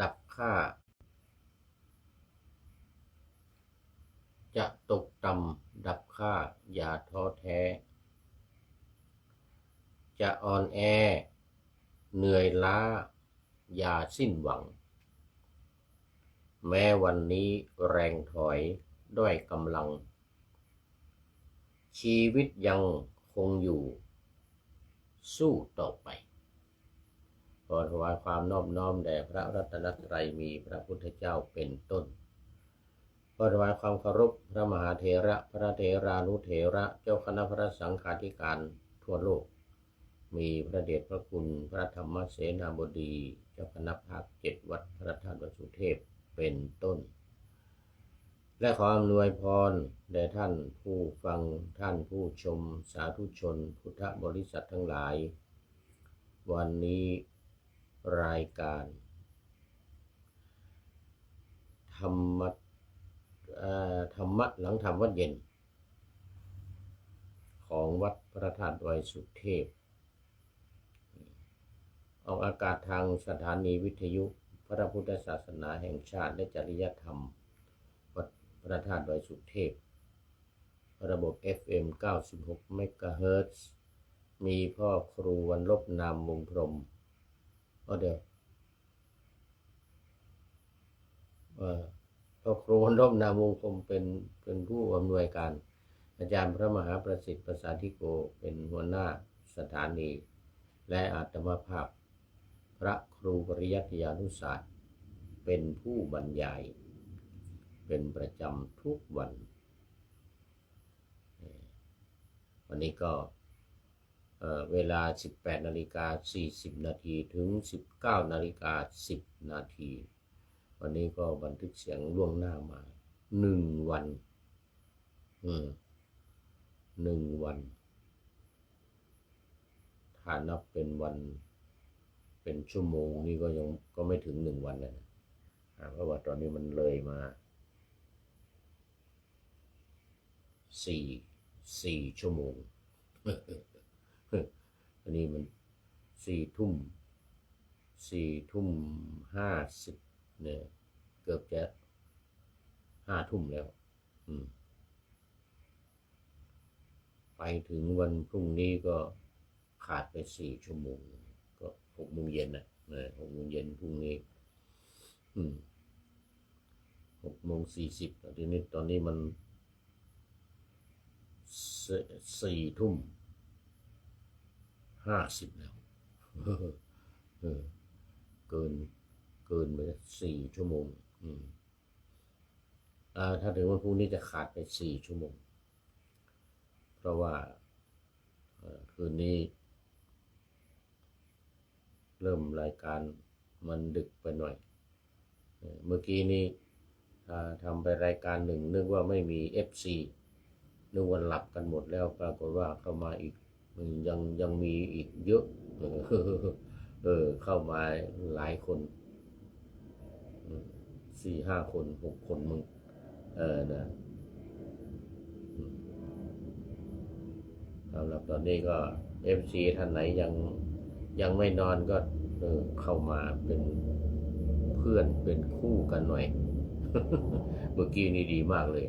ดับค่าจะตกต่ำดับค่าอย่าท้อแท้จะอ่อนแอเหนื่อยล้าอย่าสิ้นหวังแม้วันนี้แรงถอยด้อยกำลังชีวิตยังคงอยู่สู้ต่อไปขอถวายความนอบน้อมแด่พระรัตนตรัยมีพระพุทธเจ้าเป็นต้นขอถวายความเคารพพระมหาเถระพระเถรานุเถระเจ้าคณะพระสังฆาธิการทั่วโลกมีพระเดชพระคุณพระธรรมเสนาบดีเจ้าคณะภาค7วัดพระธาตุวสุเทพเป็นต้นและขออำนวยพรแด่ท่านผู้ฟังท่านผู้ชมสาธุชนพุทธบริษัททั้งหลายวันนี้รายการธรรมะหลังธรรมวัดเย็นของวัดพระธาตุดอยสุเทพออกอากาศทางสถานีวิทยุพระพุทธศาสนาแห่งชาติและจริยธรรมวัดพระธาตุดอยสุเทพระบบ FM 96 เมกะเฮิรตซ์มีพ่อครูวันลบนามวงพรหมพ่อครูวันลบนามวงพรหมเป็นผู้อำนวยการอาจารย์พระมหาประสิทธิ์ประสาธิโกเป็นหัวหน้าสถานีและอาตมาภาพพระครูปริยัติยานุศาสตร์เป็นผู้บรรยายเป็นประจำทุกวันวันนี้ก็เวลา 18:40 นาทีถึง 19:10 นาทีวันนี้ก็บันทึกเสียงล่วงหน้ามา1 วัน1 วันถ้านับเป็นวันเป็นชั่วโมงนี่ก็ไม่ถึง1 วันนะเพราะว่าตอนนี้มันเลยมา4 ชั่วโมงอันนี้มัน4 ทุ่ม 50เนี่ยเกือบจะ5 ทุ่มแล้วไปถึงวันพรุ่งนี้ก็ขาดไป4 ชั่วโมงก็6 โมงเย็นนะ6 โมงเย็นพรุ่งนี้6:40ตอนนี้มัน4 ทุ่ม 50แล้วเกินไป4 ชั่วโมงถ้าถึงวันพรุ่งนี้จะขาดไป4 ชั่วโมงเพราะว่าคืนนี้เริ่มรายการมันดึกไปหน่อยเมื่อกี้นี้ทำไปรายการหนึ่งนึกว่าไม่มี FC นึกว่าหลับกันหมดแล้วปรากฏว่าเข้ามาอีกยังมีอีกเยอะเข้ามาหลายคน4-5 คน6 คนมึงนะสำหรับตอนนี้ก็ FC ท่านไหนยังไม่นอนก็เข้ามาเป็นเพื่อนเป็นคู่กันหน่อยเมื่อกี้นี่ดีมากเลย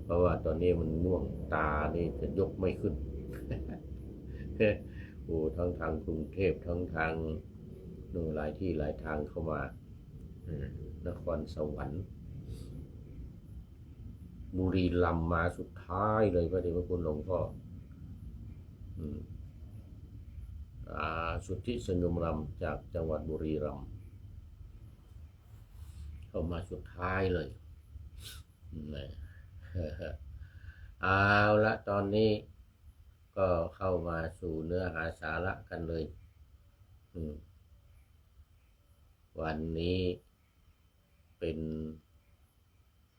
เพราะว่าตอนนี้มันง่วงตานี่จะยกไม่ขึ้นโอ้ทั้งทางกรุงเทพทั้งทางหลายที่หลายทางเข้ามานครสวรรค์บุรีรัมย์มาสุดท้ายเลยพระเดชพระคุณหลวงพ่อสุทธิสงมรำจากจังหวัดบุรีรัมย์เข้ามาสุดท้ายเลยเอาละตอนนี้ก็เข้ามาสู่เนื้อหาสาระกันเลยวันนี้เป็น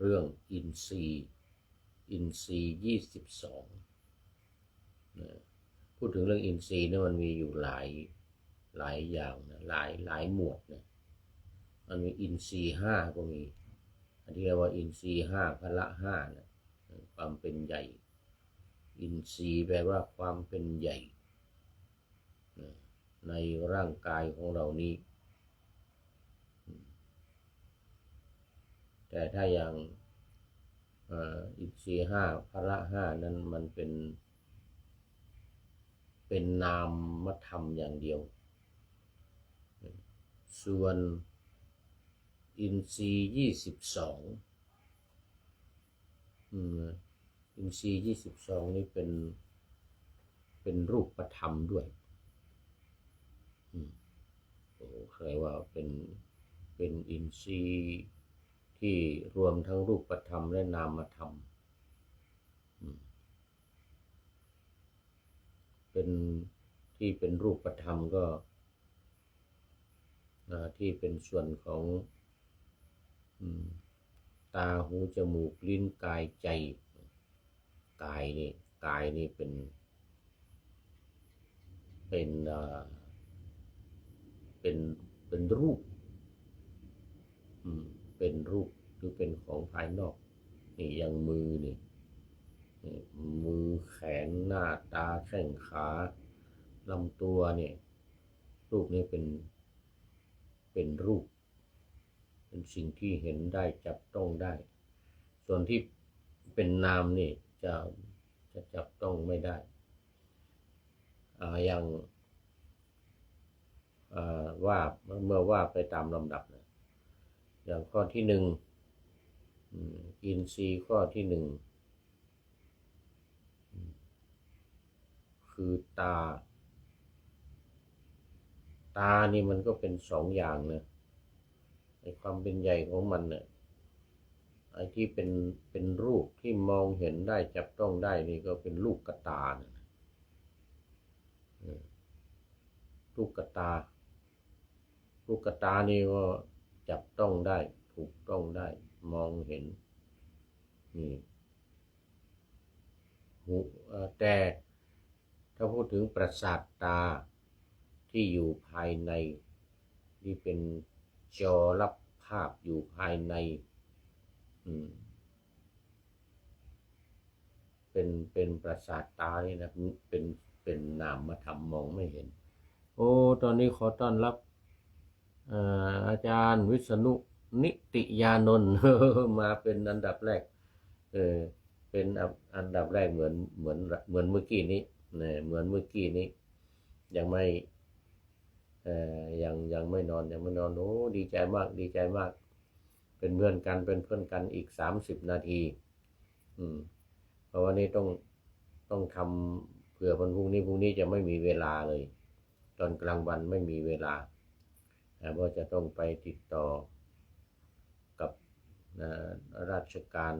เรื่องอินทรีย์22พูดถึงเรื่องอินทรีย์เนี่ยมันมีอยู่หลายอย่างนะหลายหมวดนะมันมีอินทรีย์5ก็มีอันที่เรียกว่าอินทรีย์5พละ5นะความเป็นใหญ่อินทรีย์แปลว่าความเป็นใหญ่ในร่างกายของเรานี้ แต่ถ้าอย่างอินทรีย์ห้าพละห้านั้นมันเป็นนามธรรมอย่างเดียวส่วนอินทรีย์22อินทรีย์22นี่เป็นรูปธรรมด้วยโอ้ใครว่าเป็นอินทรีย์ที่รวมทั้งรูปธรรมและนามธรรมเป็นที่เป็นรูปธรรมก็ที่เป็นส่วนของตาหูจมูกลิ้นกายใจกายนี่เป็นรูปเป็นรูปหรือเป็นของภายนอกนี่อย่างมือนี่มือแขนหน้าตาแข้งขาลำตัวเนี่ยรูปนี้เป็นรูปเป็นสิ่งที่เห็นได้จับต้องได้ส่วนที่เป็นนามนี่จะจับต้องไม่ได้อย่างว่าเมื่อว่าไปตามลำดับนะอย่างข้อที่หนึ่งอินทรีย์ข้อที่หนึ่งคือตานี่มันก็เป็นสองอย่างนะในความเป็นใหญ่ของมันเนี่ยไอ้ที่เป็นรูปที่มองเห็นได้จับต้องได้นี่ก็เป็นลูกกตานะลูกกตานี่ก็จับต้องได้ถูกต้องได้มองเห็นนี่หูแต่ถ้าพูดถึงประสาทตาที่อยู่ภายในที่เป็นจอรับภาพอยู่ภายในเป็นประสาทตานี่นะเป็นนามธรรมมองไม่เห็นโอ้ตอนนี้ขอต้อนรับอาจารย์วิษณุนิติยานนท์มาเป็นอันดับแรกเป็นอันดับแรกเหมือนเมื่อกี้นี้เนี่ยเหมือนเมื่อกี้นี้ยังไม่ยังไม่นอนโอ้ดีใจมากเป็นเพื่อนกันอีก30 นาทีเพราะวันนี้ต้องทำเผื่อวันพรุ่งนี้จะไม่มีเวลาเลยตอนกลางวันไม่มีเวลาเพราะจะต้องไปติดต่อกับราชการ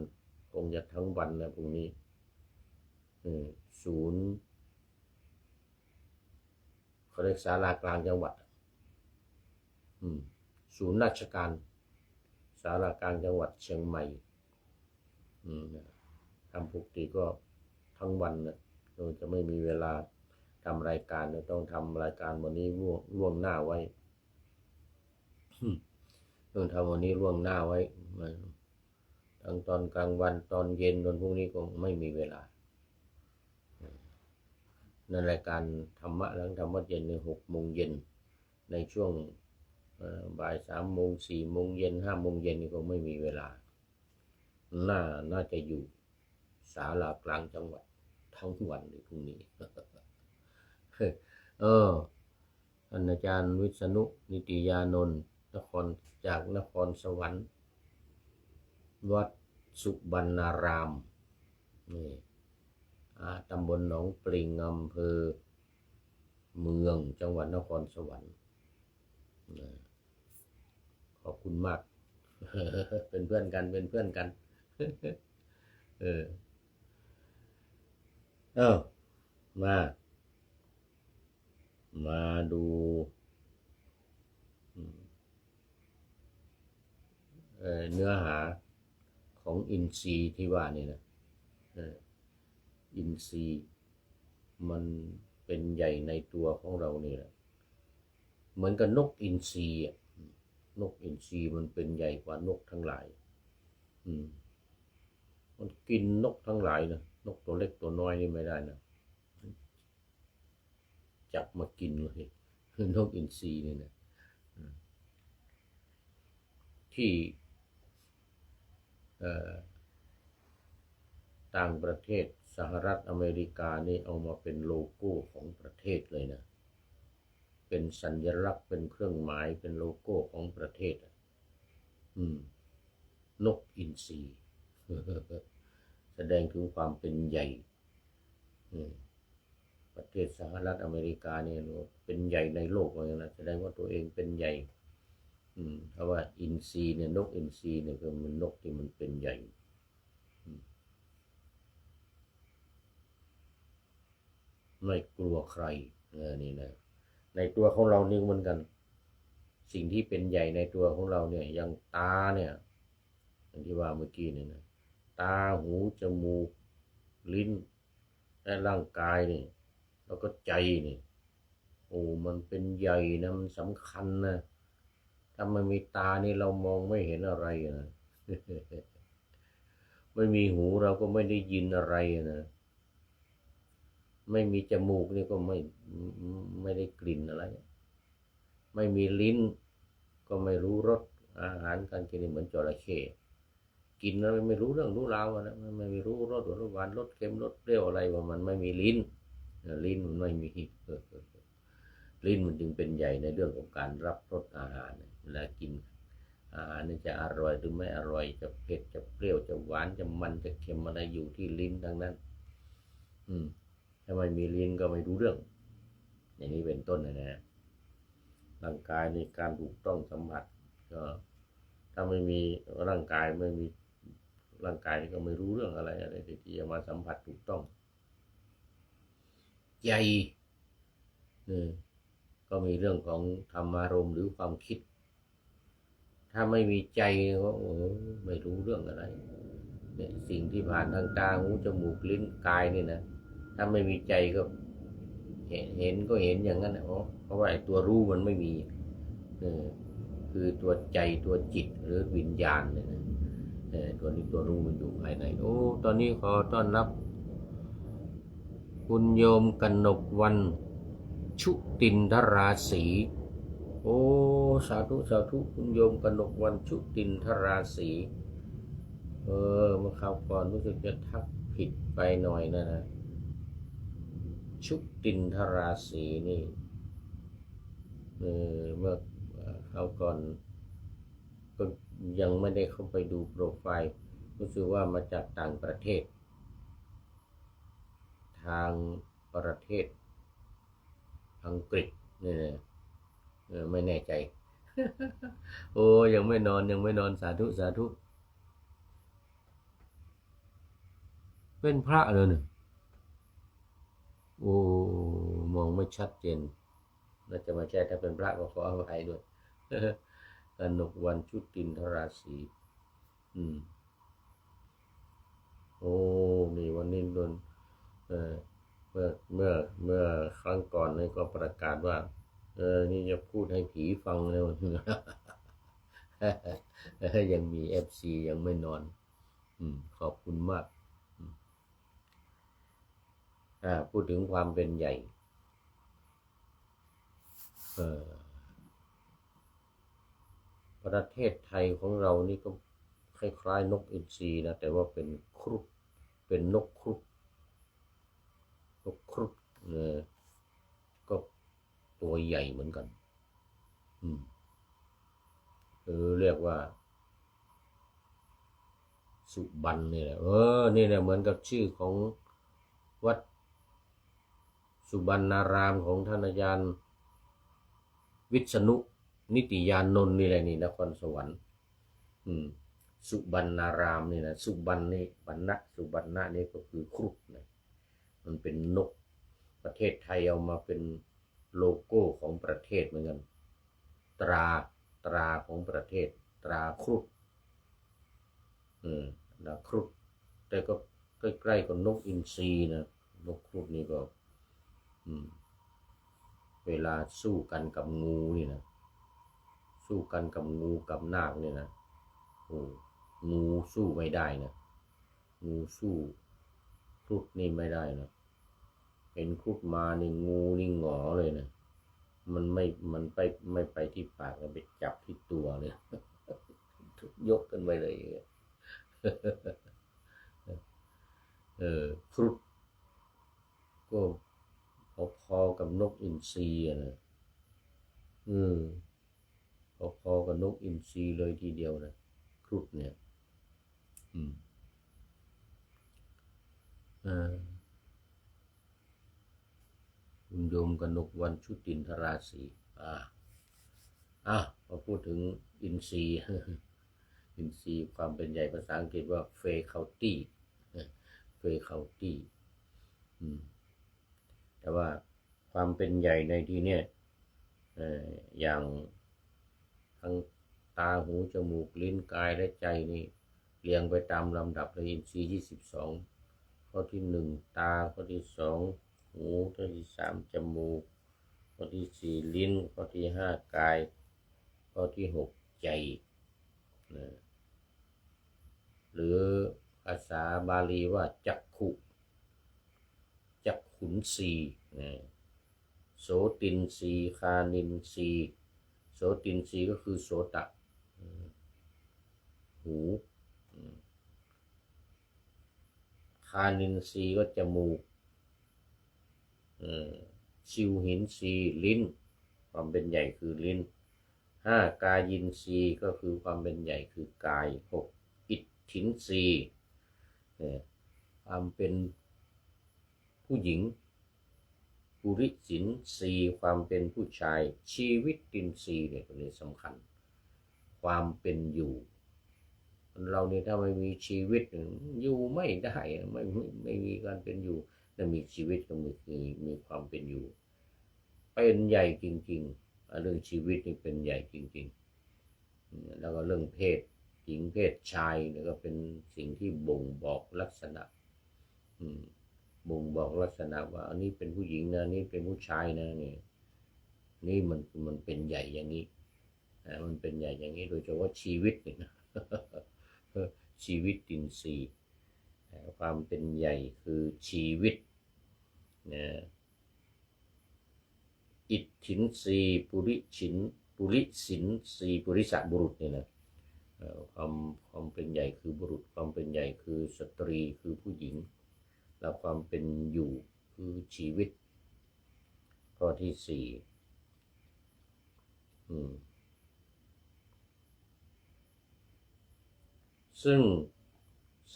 คงจะทั้งวันนะพรุ่งนี้ศูนย์เขาเรียกศาลากลางจังหวัดศูนย์ราชการศาลากลางจังหวัดเชียงใหม่ทำปกติก็ทั้งวันนะเราจะไม่มีเวลาทำรายการต้องทำรายการวันนี้ล่วงหน้าไว้ต้องทำวันนี้ล่วงหน้าไว้ทั้งตอนกลางวันตอนเย็นตอนพรุ่งนี้ก็ไม่มีเวลาในรายการธรรมะหลังธรรมะเย็นใน6 โมงเย็นในช่วงบ่าย3 โมง4 โมงเย็น5 โมงเย็นนี่ก็ไม่มีเวลาน่าจะอยู่ศาลากลางจังหวัดทั้งวันในพรุ่งนี้อาจารย์วิษณุนิติยานนท์จากนครสวรรค์วัดสุบรรณารามนี่ตำบลหนองปริงอำเภอเมืองจังหวัดนครสวรรค์ขอบคุณมาก เป็นเพื่อนกันมาดูเนื้อหาของอินทรีย์ที่ว่านี่นะอินทรีย์มันเป็นใหญ่ในตัวของเรานี่แหละเหมือนกับนกอินทรีนกอินทรีมันเป็นใหญ่กว่านกทั้งหลายมันกินนกทั้งหลายนะนกตัวเล็กตัวน้อยนี่ไม่ได้นะจับมากินเลยนกอินทรีนี่นะที่ ต่างประเทศสหรัฐอเมริกานี่เอามาเป็นโลโก้ของประเทศเลยนะเป็นสัญลักษณ์เป็นเครื่องหมายเป็นโลโก้ของประเทศนกอินทรีแสดงถึงความเป็นใหญ่ประเทศสหรัฐอเมริกาเนี่ยเป็นใหญ่ในโลกเลยนะแสดงว่าตัวเองเป็นใหญ่เพราะว่าอินทรีเนี่ยนกอินทรีเนี่ยคือมันนกที่มันเป็นใหญ่ไม่กลัวใครนี่นะในตัวของเรานี่เหมือนกันสิ่งที่เป็นใหญ่ในตัวของเราเนี่ยอย่างตาเนี่ยอย่างที่ว่าเมื่อกี้เนี่ยนะตาหูจมูกลิ้นและร่างกายนี่แล้วก็ใจนี่โอ้มันเป็นใหญ่นะมันสำคัญนะถ้าไม่มีตานี่เรามองไม่เห็นอะไรนะ ไม่มีหูเราก็ไม่ได้ยินอะไรนะไม่มีจมูกนี่ก็ไม่ได้กลิ่นอะไรไม่มีลิ้นก็ไม่รู้รสอาหารการกินเหมือนจระเข้กินแล้วไม่รู้เรื่องรู้ราวนะไม่รู้รสหวานรสเค็มรสเปรี้ยวอะไรว่ามันไม่มีลิ้นมันไม่มีลิ้นมันจึงเป็นใหญ่ในเรื่องของการรับรสอาหารเวลากินอาหารนี่จะอร่อยหรือไม่อร่อยจะเผ็ดจะเปรี้ยวจะหวานจะมันจะเค็มอะไรอยู่ที่ลิ้นทั้งนั้นถ้าไม่มีลิ้นก็ไม่รู้เรื่องอย่างนี้เป็นต้นนะร่างกายในการถูกต้องสัมผัสก็ถ้าไม่มีร่างกายไม่มีร่างกายก็ไม่รู้เรื่องอะไรที่จะมาสัมผัสถูกต้องใจก็มีเรื่องของธรรมารมณ์หรือความคิดถ้าไม่มีใจก็ไม่รู้เรื่องอะไรเนี่ยสิ่งที่ผ่านทางตาหูจมูกลิ้นกายนี่นะถ้าไม่มีใจก็เห็นก็เห็นอย่างนั้นนะเพราะว่าตัวรู้มันไม่มีคือตัวใจตัวจิตหรือวิญญาณเนี่ยนะตัวนี้ตัวรู้มันอยู่ภายในตอนนี้ขอต้อนรับคุณโยมกนกวรรณชุตินทราศีสาธุสาธุคุณโยมกนกวรรณชุตินทราศีเมื่อคราวก่อนรู้สึกจะทักผิดไปหน่อยนะชุตินทราศีนี่เมื่อคราวก่อนก็ยังไม่ได้เข้าไปดูโปรไฟล์รู้สึกว่ามาจากต่างประเทศทางประเทศอังกฤษเนี่ยไม่แน่ใจ ยังไม่นอนสาธุสาธุเป็นพระเลยเนี่ยมองไม่ชัดเจนน่าจะไม่ใช่ถ้าเป็นพระก็ขออภัยด้วยกนกวรรณชุตินทราศีนี่วันนี้โดนเมื่อครั้งก่อนนี่ก็ประกาศว่านี่จะพูดให้ผีฟังเลยยังมี FC ยังไม่นอนขอบคุณมากพูดถึงความเป็นใหญ่ประเทศไทยของเรานี่ก็คล้ายๆนกอินทรีนะแต่ว่าเป็นครุฑเป็นนกครุฑก็ตัวใหญ่เหมือนกันเรียกว่าสุบรรณนี่แหละนี่แหละเหมือนกับชื่อของวัดสุบรรณารามของท่านอาจารย์วิษณุนิติยานนท์นี่แหละนี่นครสวรรค์สุบรรณารามนี่นะสุบรรณนี่บรรณะสุบรรณะนี่ก็คือครุฑนะมันเป็นนกประเทศไทยเอามาเป็นโลโก้ของประเทศเหมือนกันตราของประเทศตราครุฑครุฑแต่ก็ใกล้ๆกับนกอินทรีนะนกครุฑนี่ก็เวลาสู้กันกับงูนี่นะสู้กันกับงูกับนาคนี่นะงูสู้ไม่ได้นะงูสู้ครุฑนี่ไม่ได้นะเห็นครุฑมานี่งูนี่หงอเลยนะมันไม่ไปที่ปากมันไปจับที่ตัวเลยยกกันไปเลย ทรีอะนะพอๆกับนกอินทรีเลยทีเดียวนะครุฑเนี่ยคุณโยมกนกวันชุตินทราศีพอพูดถึงอินทรีย์ อินทรีย์ความเป็นใหญ่ภาษาอังกฤษว่าเฟคาตี้เฟคาตี้แต่ว่าความเป็นใหญ่ในที่นี้อย่างทั้งตาหูจมูกลิ้นกายและใจนี่เรียงไปตามลำดับเลยอินทรีย์22ข้อที่1ตาข้อที่2หูข้อที่3จมูกข้อที่4ลิ้นข้อที่5กายข้อที่6ใจหรือภาษาบาลีว่าจักขุนสีโสตินสีคานินสีโสตินสีก็คือโสตะหูคานินสีก็จมูกชิวหินสีลิ้นความเป็นใหญ่คือลิ้น5กายินสีก็คือความเป็นใหญ่คือกาย6อิทธินสีความเป็นผู้หญิงปุริสินสีความเป็นผู้ชายชีวิตตินสีเนี่ยตัวนี้สำคัญความเป็นอยู่เราเนี่ยถ้าไม่มีชีวิตอยู่ไม่ได้ไม่มีการเป็นอยู่แต่มีชีวิตก็มีความเป็นอยู่เป็นใหญ่จริงๆเรื่องชีวิตนี่เป็นใหญ่จริงๆแล้วก็เรื่องเพศหญิงเพศชายเนี่ยก็เป็นสิ่งที่บ่งบอกลักษณะบ่งบอกลักษณะว่าอันนี้เป็นผู้หญิงนะนี่เป็นผู้ชายนะนี่มันเป็นใหญ่อย่างนี้มันเป็นใหญ่อย่างนี้โดยเฉพาะชีวิตนี่นะชีวิตอินทรีย์ความเป็นใหญ่คือชีวิตอิทธินสีปุริสินสีปุริสะบุรุษนี่นะความเป็นใหญ่คือบุรุษความเป็นใหญ่คือสตรีคือผู้หญิงและความเป็นอยู่คือชีวิตข้อที่4ซึ่ง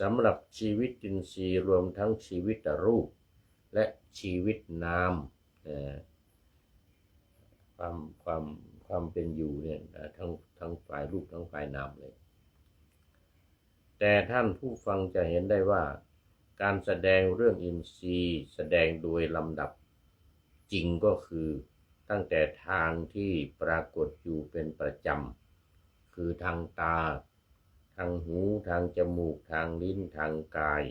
สำหรับชีวิตอินทรีย์รวมทั้งชีวิตรูปและชีวิตนามความเป็นอยู่เนี่ยทั้งฝ่ายรูปทั้งฝ่ายนามเลยแต่ท่านผู้ฟังจะเห็นได้ว่าการแสดงเรื่องอินทรีย์แสดงโดยลำดับจริงก็คือตั้งแต่ทางที่ปรากฏอยู่เป็นประจำคือทางตาทางหูทางจมูกทางลิ้นทางกาย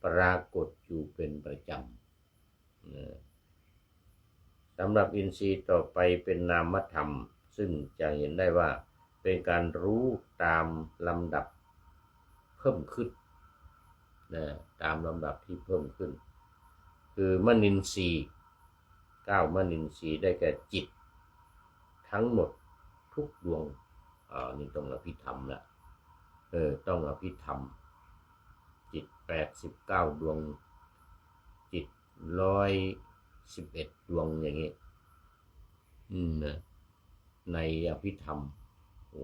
ปรากฏอยู่เป็นประจำสำหรับอินทรีย์ต่อไปเป็นนามธรรมซึ่งจะเห็นได้ว่าเป็นการรู้ตามลำดับเพิ่มขึ้นตามลำดับที่เพิ่มขึ้นคือมนินทรีย์9มนินทรีย์ได้แก่จิตทั้งหมดทุกดวงนี่ต้องอภิธรรมละต้องอภิธรรมจิต89ดวงจิต111ดวงอย่างนี้ในอภิธรรม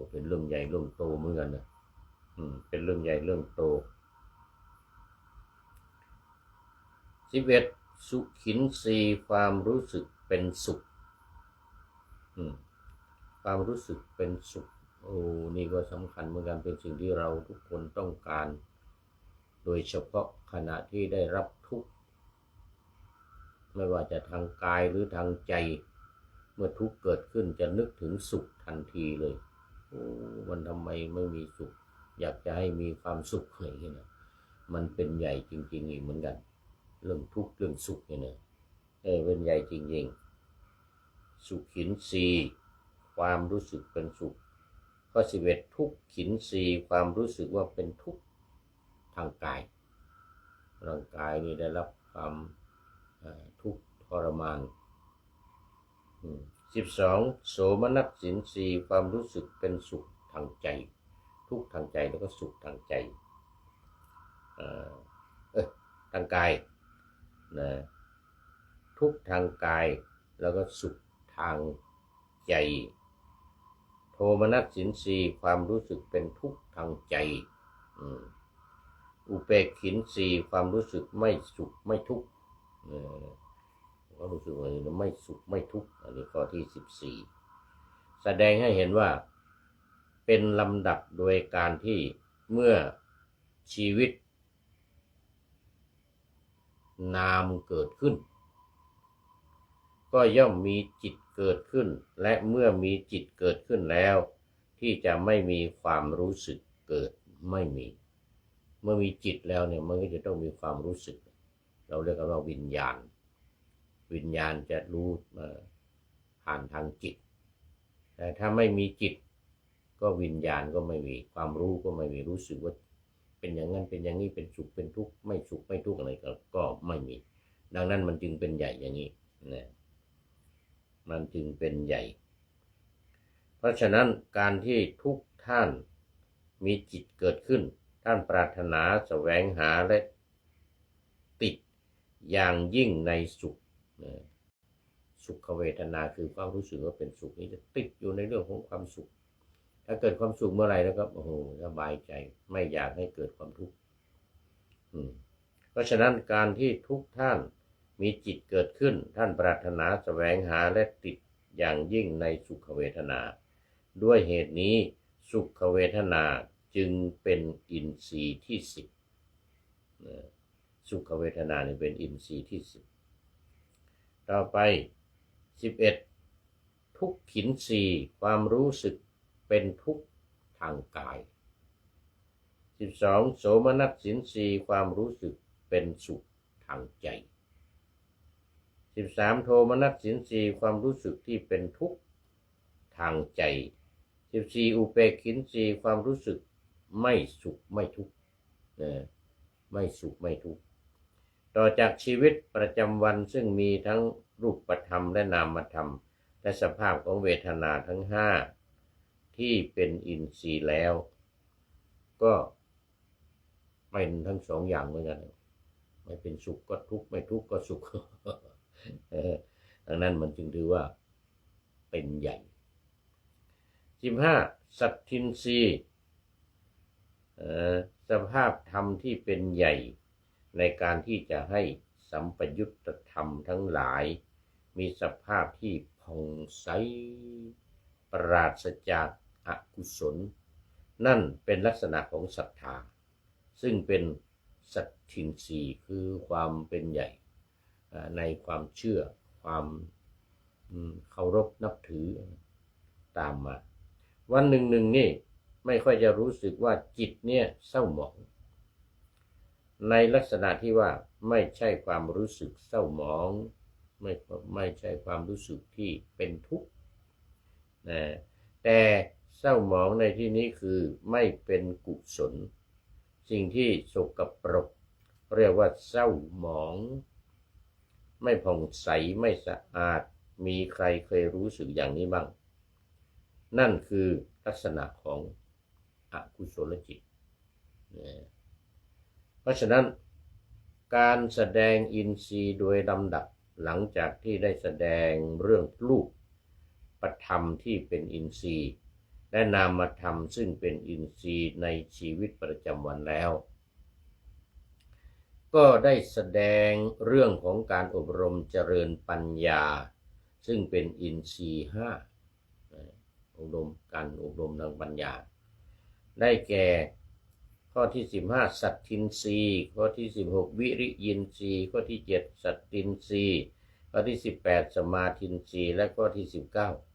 เป็นเรื่องใหญ่เรื่องโตเหมือนกันนะเป็นเรื่องใหญ่เรื่องโต11สุขินสีความรู้สึกเป็นสุขความรู้สึกเป็นสุขนี่ก็สำคัญเหมือนกันเป็นสิ่งที่เราทุกคนต้องการโดยเฉพาะขณะที่ได้รับทุกข์ไม่ว่าจะทางกายหรือทางใจเมื่อทุกข์เกิดขึ้นจะนึกถึงสุขทันทีเลยมันทำไมไม่มีสุขอยากจะให้มีความสุขอะไรอย่างเงี้ยมันเป็นใหญ่จริงๆอีกเหมือนกันเรื่องทุกข์เรื่องสุขเนี่ยเป็นใหญ่จริงๆสุขินสีความรู้สึกเป็นสุขข้อ11ทุกขินสีความรู้สึกว่าเป็นทุกข์ทางกายร่างกายนี่ได้รับความทุกข์ทรมาน12โสมนัสสินสีความรู้สึกเป็นสุขทางใจทุกข์ทางใจแล้วก็สุขทางใจทางกายนะทุกข์ทางกาย แล้วก็สุขทางใจโทมนัสสินทรีย์ความรู้สึกเป็นทุกข์ทางใจอุเบกขินทรีย์ความรู้สึกไม่สุขไม่ทุกข์ก็รู้สึกว่าไม่สุขไม่ทุกข์อันนี้ข้อที่14แสดงให้เห็นว่าเป็นลำดับโดยการที่เมื่อชีวิตนามเกิดขึ้นก็ย่อมมีจิตเกิดขึ้นและเมื่อมีจิตเกิดขึ้นแล้วที่จะไม่มีความรู้สึกเกิดไม่มีเมื่อมีจิตแล้วเนี่ยมันก็จะต้องมีความรู้สึกเราเรียกว่าวิญญาณจะรู้ผ่านทางจิตแต่ถ้าไม่มีจิตก็วิญญาณก็ไม่มีความรู้ก็ไม่มีรู้สึกว่าเป็นอย่างนั้นเป็นอย่างนี้เป็นสุขเป็นทุกข์ไม่สุขไม่ทุกข์อะไรก็ไม่มีดังนั้นมันจึงเป็นใหญ่อย่างนี้นะมันจึงเป็นใหญ่เพราะฉะนั้นการที่ทุกท่านมีจิตเกิดขึ้นท่านปรารถนาแสวงหาและติดอย่างยิ่งในสุขสุขเวทนาคือความรู้สึกว่าเป็นสุขนี้จะติดอยู่ในเรื่องของความสุขถ้าเกิดความสุขเมื่อไหร่แล้วก็โอ้โหสบายใจไม่อยากให้เกิดความทุกข์เพราะฉะนั้นการที่ทุกท่านมีจิตเกิดขึ้นท่านปรารถนาแสวงหาและติดอย่างยิ่งในสุขเวทนาด้วยเหตุนี้สุขเวทนาจึงเป็นอินทรีย์ที่10สุขเวทนาเป็นอินทรีย์ที่10ต่อไป11ทุกขินทรีย์ความรู้สึกเป็นทุกข์ทางกาย12โสมนัสสินทรีย์ความรู้สึกเป็นสุขทางใจ13โทมนัสสินทรีย์ความรู้สึกที่เป็นทุกข์ทางใจ14อุเบกขินทรีย์ความรู้สึกไม่สุขไม่ทุกข์ไม่สุขไม่ทุกข์ต่อจากชีวิตประจำวันซึ่งมีทั้งรูปธรรมและนามธรรมและสภาพของเวทนาทั้ง5ที่เป็นอินทรีย์แล้วก็เป็นทั้ง2อย่างเหมือนกันไม่เป็นสุขก็ทุกข์ไม่ทุกข์ก็สุขดังนั้นมันจึงถือว่าเป็นใหญ่15สัตทินทรีย์สภาพธรรมที่เป็นใหญ่ในการที่จะให้สัมปยุตตธรรมทั้งหลายมีสภาพที่ผ่องใสปราศจากอกุศลนั่นเป็นลักษณะของศรัทธาซึ่งเป็นสัตทินทรีย์คือความเป็นใหญ่ในความเชื่อความเคารพนับถือตามมาวันหนึ่งนี่ไม่ค่อยจะรู้สึกว่าจิตเนี่ยเศร้าหมองในลักษณะที่ว่าไม่ใช่ความรู้สึกเศร้าหมองไม่ใช่ความรู้สึกที่เป็นทุกข์แต่เศร้าหมองในที่นี้คือไม่เป็นกุศลสิ่งที่สกปรกเรียกว่าเศร้าหมองไม่ผ่องใสไม่สะอาดมีใครเคยรู้สึกอย่างนี้บ้างนั่นคือลักษณะของอกุศลจิตเพราะฉะนั้นการแสดงอินทรีย์โดยลำดับหลังจากที่ได้แสดงเรื่องรูปธรรมที่เป็นอินทรีย์และนามธรรมซึ่งเป็นอินทรีย์ในชีวิตประจำวันแล้วก็ได้แสดงเรื่องของการอบรมเจริญปัญญาซึ่งเป็นอินทรีย์การอบรมทางปัญญาได้แก่ข้อที่15สัตทินทรีย์ข้อที่16วิริยินทรีย์ข้อที่7สัตตินทรีย์ข้อที่18สมาธินทรีย์และข้อที่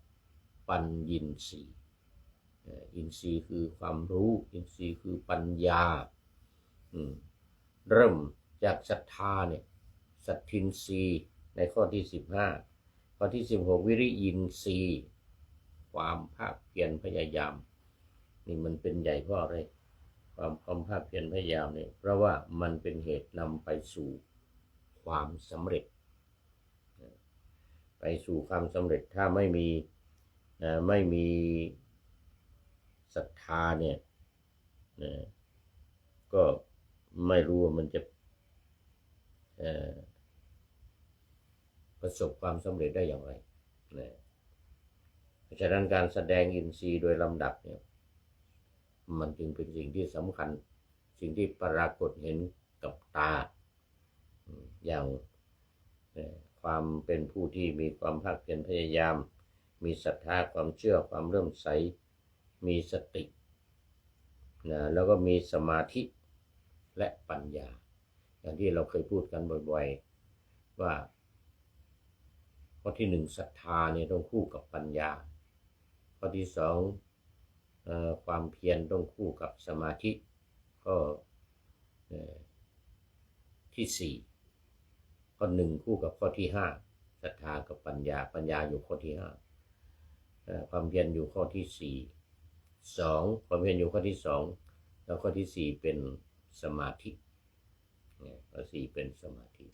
19ปัญญินทรีย์อินทรีย์คือความรู้อินทรีย์คือปัญญาเริ่มจากศรัทธาเนี่ยสัตทินทรีย์ในข้อที่15ข้อที่16วิริยินทรีย์ความภาคเพียรพยายามนี่มันเป็นใหญ่เพราะอะไรความภาคเพียรพยายามเนี่ยเพราะว่ามันเป็นเหตุนำไปสู่ความสำเร็จไปสู่ความสำเร็จถ้าไม่มีศรัทธาเนี่ยก็ไม่รู้ว่ามันจะ ประสบความสำเร็จได้อย่างไรนะเพราะฉะนั้นการแสดงอินทรีย์โดยลำดับเนี่ยมันจึงเป็นสิ่งที่สำคัญสิ่งที่ปรากฏเห็นกับตาอย่างความเป็นผู้ที่มีความภาคเพียรพยายามมีศรัทธาความเชื่อความเริ่อมใสมีสตินะแล้วก็มีสมาธิและปัญญาอย่างที่เราเคยพูดกันบ่อยๆว่าข้อที่หนึ่งศรัทธาเนี่ยต้องคู่กับปัญญาข้อที่สองความเพียรต้องคู่กับสมาธิก็ที่สี่ข้อหนึ่งคู่กับข้อที่ห้าศรัทธากับปัญญาปัญญาอยู่ข้อที่ห้าความเพียรอยู่ข้อที่สี่สองความเพียรอยู่ข้อที่สองแล้วข้อที่สี่เป็นสมาธิข้อสี่เป็นสมาธิ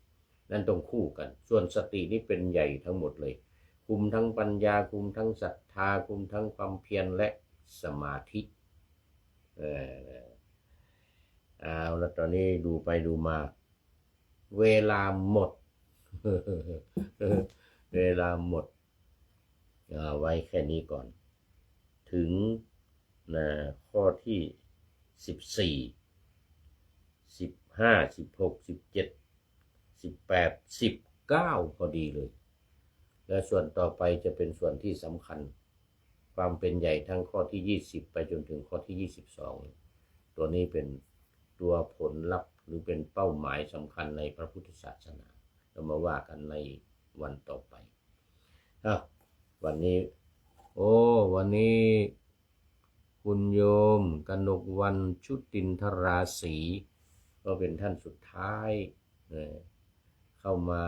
นั่นต้องคู่กันส่วนสตินี่เป็นใหญ่ทั้งหมดเลยคุมทั้งปัญญาคุมทั้งศรัทธาคุมทั้งความเพียรและสมาธิแล้วตอนนี้ดูไปดูมาเวลาหมด เวลาหมดไว้แค่นี้ก่อนถึงข้อที่14 15 16 17 18 19พอดีเลยและส่วนต่อไปจะเป็นส่วนที่สำคัญความเป็นใหญ่ทั้งข้อที่20ไปจนถึงข้อที่22ตัวนี้เป็นตัวผลลัพธ์หรือเป็นเป้าหมายสำคัญในพระพุทธศาสนาเรามาว่ากันในวันต่อไปวันนี้คุณโยมกนกวรรณชุตินทราศีก็เป็นท่านสุดท้ายเข้ามา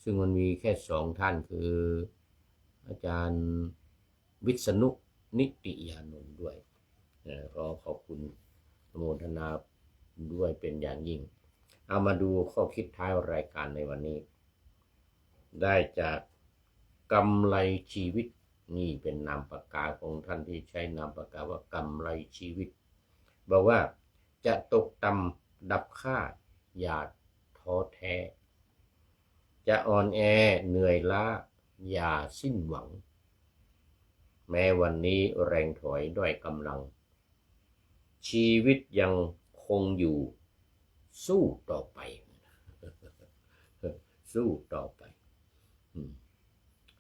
ซึ่งมันมีแค่2ท่านคืออาจารย์วิษณุนิติยานนท์ด้วยขอขอบคุณอนุโมทนาด้วยเป็นอย่างยิ่งเอามาดูข้อคิดท้ายรายการในวันนี้ได้จากกำไรชีวิตนี่เป็นนามปากกาของท่านที่ใช้นามปากกาว่ากำไรชีวิตบอกว่าจะตกต่ำดับค่าอย่าท้อแท้จะอ่อนแอเหนื่อยล้าอย่าสิ้นหวังแม้วันนี้แรงถอยด้วยกำลังชีวิตยังคงอยู่สู้ต่อไปสู้ต่อไป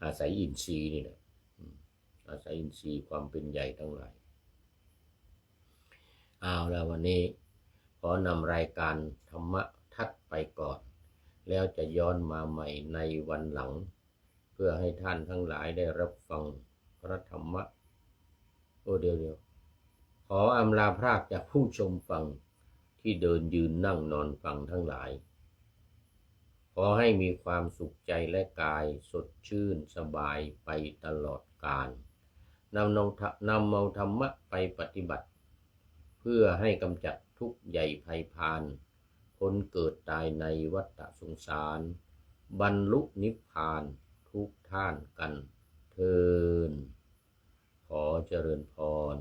อาศัยอินทรีย์นี่แหละอาศัยอินทรีย์ความเป็นใหญ่ทั้งหลายเอาแล้ววันนี้ขอนำรายการธรรมะทัดไปก่อนแล้วจะย้อนมาใหม่ในวันหลังเพื่อให้ท่านทั้งหลายได้รับฟังพระธรรมะเดี๋ยวขออำลาพรากจากผู้ชมฟังที่เดินยืนนั่งนอนฟังทั้งหลายขอให้มีความสุขใจและกายสดชื่นสบายไปตลอดกาลนำเอาธรรมะไปปฏิบัติเพื่อให้กำจัดทุกข์ใหญ่ภัยพานพ้นเกิดตายในวัฏสงสารบรรลุนิพพานทุกท่านกันเทอญขอเจริญพร